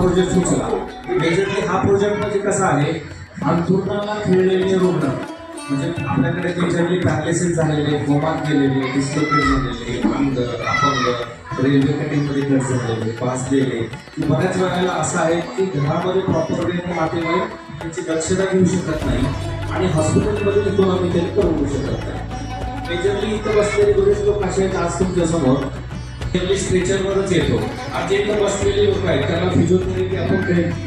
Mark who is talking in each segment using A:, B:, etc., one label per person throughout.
A: Project सुचला. Majorly हा project म्हणजे कसा आहे, अंथरुणाला खिळलेले रुग्ण म्हणजे आपल्याकडे मेजरली पॅरालिसिस झालेले, कोमात गेलेले, डिस्लोकेट झालेले, अंध, अपंग, रेल्वे कटिंगमध्ये कट झालेले, भाजलेले, बऱ्याच वेळेला असं आहे की घरामध्ये प्रॉपर वेने नातेवाईक त्यांची दक्षता घेऊ शकत नाही आणि हॉस्पिटलमध्ये इकॉनॉमी त्यांनी करू शकत नाही. मेजरली इथं बसलेले बरेच लोक असे आहेत आज तुमच्यासमोर स्ट्रेचरवरच येतो. आज जे इथं बसलेले लोक आहेत त्यांना फिजिओथेरपी आपण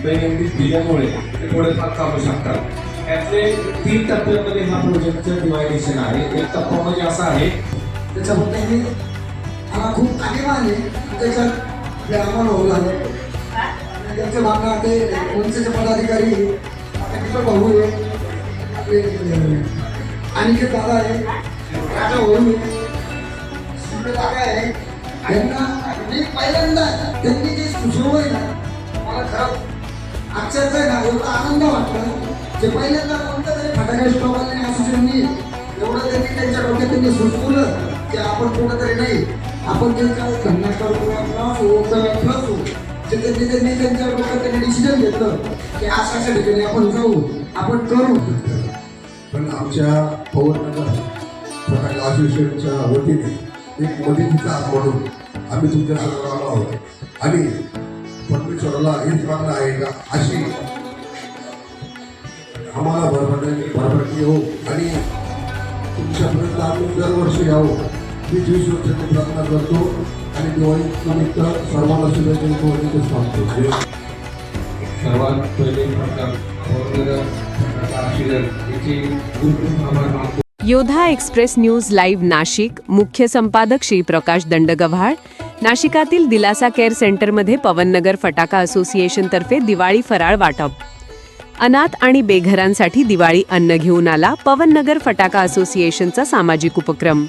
A: दैनंदिन दिल्यामुळे ते थोडेफार कामू शकतात. यातले 3 टप्प्यांमध्ये हा प्रोजेक्टचं डिवायडेशन आहे. एक टप्पा म्हणजे असा आहे
B: त्याच्याबद्दल मला खूप अभिमान आहे. त्याच्यात जे आम्हाला होऊ लागले त्यांचे मागणं ते उंचचे पदाधिकारी तिथं भाऊ आहे, आपले अनिकेत दादा आहे, राजा भाऊ आहे, शिंदे दादा आहे. यांना मी पहिल्यांदा त्यांनी जे सुचवलं आहे ना, मला खरं अक्षरशः आहे ना एवढा आनंद वाटला. जे पहिल्यांदा कोणत्या तरी फटाका स्टॉलने असोसिएशननी एवढं त्यांनी त्यांच्या डोक्यात त्यांनी सुचवलं की आपण कुठंतरी नाही, आपण त्यांच्या धंदा करतो प्लस ते त्यांनी त्यांच्या डोक्यात त्यांनी डिसिजन घेतलं की अशा ठिकाणी आपण जाऊ, आपण करू.
C: पण आमच्या पवननगर फटाका असोसिएशनच्या वतीने एक मदतीचा हात म्हणून आम्ही तुमच्या समोर आलो आहोत आणि परमेश्वराला हेच मागणं आहे का अशी आम्हाला भरभराटी हो आणि तुमच्यापर्यंत आम्ही दरवर्षी यावं ही 20 वर्षाची प्रार्थना करतो आणि दिवाळी निमित्त सर्वांना शुभेच्छा दिवस सांगतो.
A: सर्वात पहिले
D: योद्धा एक्सप्रेस न्यूज लाईव्ह नाशिक. मुख्य संपादक श्री प्रकाश दंडगव्हाळ. नाशिकातील दिलासा केअर सेंटरमध्ये पवननगर फटाका असोसिएशनतर्फे दिवाळी फराळ वाटप. अनाथ आणि बेघरांसाठी दिवाळी अन्न घेऊन आला पवननगर फटाका असोसिएशनचा सामाजिक उपक्रम.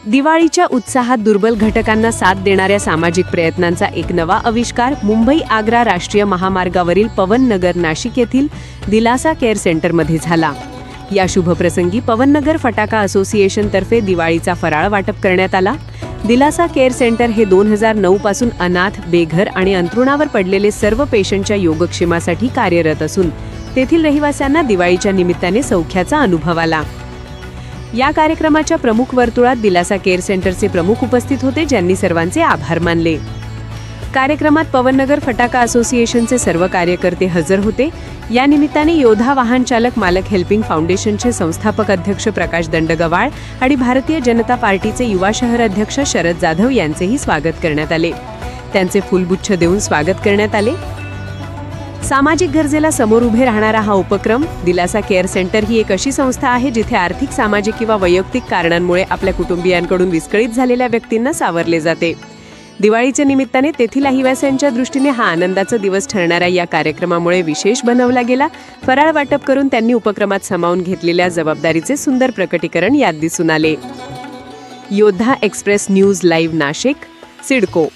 D: दिवाळीच्या उत्साहात दुर्बल घटकांना साथ देणाऱ्या सामाजिक प्रयत्नांचा एक नवा आविष्कार मुंबई आग्रा राष्ट्रीय महामार्गावरील पवननगर नाशिक येथील दिलासा केअर सेंटरमध्ये झाला. या शुभप्रसंगी पवननगर फटाका असोसिएशनतर्फे दिवाळीचा फराळ वाटप करण्यात आला. दिलासा केअर सेंटर हे 2009 पासून अनाथ, बेघर आणि अंथरुणावर पडलेले सर्व पेशंटच्या योगक्षेमासाठी कार्यरत असून तेथील रहिवाशांना दिवाळीच्या निमित्ताने सौख्याचा अनुभव आला. या कार्यक्रमाच्या प्रमुख वर्तुळात दिलासा केअर सेंटरचे प्रमुख उपस्थित होते, ज्यांनी सर्वांचे आभार मानले. कार्यक्रमात पवननगर फटाका असोसिएशनचे सर्व कार्यकर्ते हजर होते. या निमित्ताने योद्धा वाहन चालक मालक हेल्पिंग फाउंडेशनचे संस्थापक अध्यक्ष प्रकाश दंडगव्हाळ आणि भारतीय जनता पार्टीचे युवा शहर अध्यक्ष शरद जाधव यांचेही स्वागत करण्यात आले. त्यांचे फुलगुच्छ देऊन स्वागत करण्यात आले. सामाजिक गरजेला समोर उभे राहणारा हा उपक्रम. दिलासा केअर सेंटर ही एक अशी संस्था आहे जिथे आर्थिक, सामाजिक किंवा वैयक्तिक कारणांमुळे आपल्या कुटुंबियांकडून विस्कळीत झालेल्या व्यक्तींना सावरले जाते. दिवाळीच्या निमित्ताने तेथील रहिवाशांच्या दृष्टीने हा आनंदाचा दिवस ठरणाऱ्या या कार्यक्रमामुळे विशेष बनवला गेला. फराळ वाटप करून त्यांनी उपक्रमात सामावून घेतलेल्या जबाबदारीचे सुंदर प्रकटीकरण यात दिसून आले. योद्धा express news live Nashik, CIDCO.